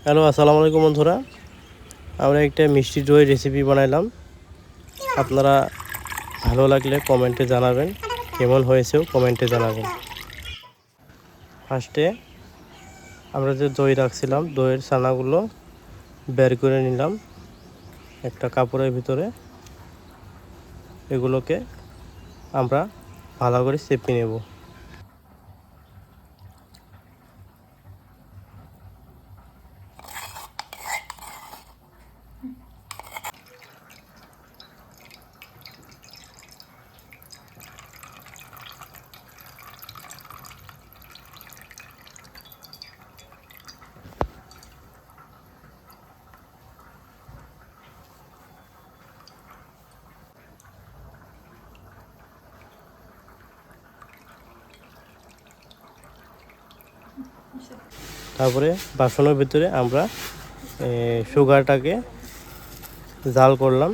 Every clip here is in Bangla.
হ্যালো, আসসালামু আলাইকুম বন্ধুরা। আমরা একটা মিষ্টি দই রেসিপি বানাইলাম। আপনারা ভালো লাগলে কমেন্টে জানাবেন, কেমন হয়েছেও কমেন্টে জানাবেন। ফার্স্টে আমরা যে দই রাখছিলাম, দইয়ের ছানাগুলো বের করে নিলাম একটা কাপড়ের ভিতরে। এগুলোকে আমরা ভালো করে চেপে নেব। তারপরে বাসনের ভিতরে আমরা সুগারটাকে জাল করলাম।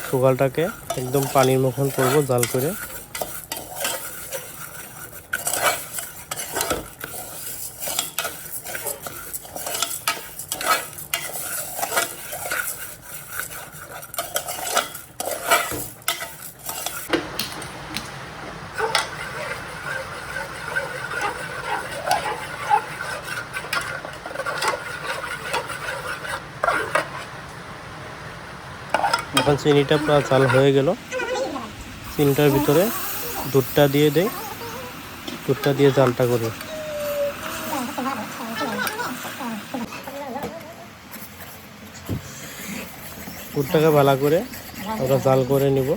সুগারটাকে একদম পানির মতন করব জাল করে। এখন চিনিটা প্রায় জাল হয়ে গেল। চিনিটার ভিতরে দুধটা দিয়ে দেই, দুধটা দিয়ে জালটা করি। দুধটাকে ভালো করে আমরা জাল করে নিব।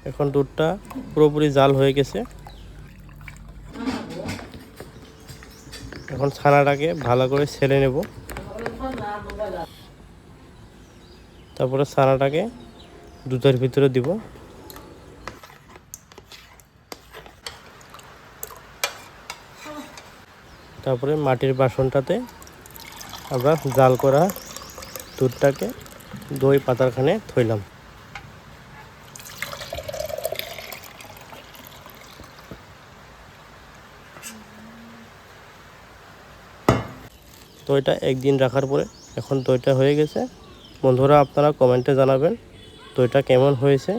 এখন দুধটা পুরোপুরি জাল হয়ে গেছে। এখন ছানাটাকে ভালো করে ছেড়ে নেব। তারপরে ছানাটাকে দুধের ভিতরে দিব। তারপরে মাটির বাসনটাতে আমরা জাল করা দুধটাকে দই পাতারখানে থইলাম। দইটা একদিন রাখার পরে এখন দইটা হয়ে গেছে। বন্ধুরা, আপনারা কমেন্টে জানাবেন দইটা কেমন হয়েছে।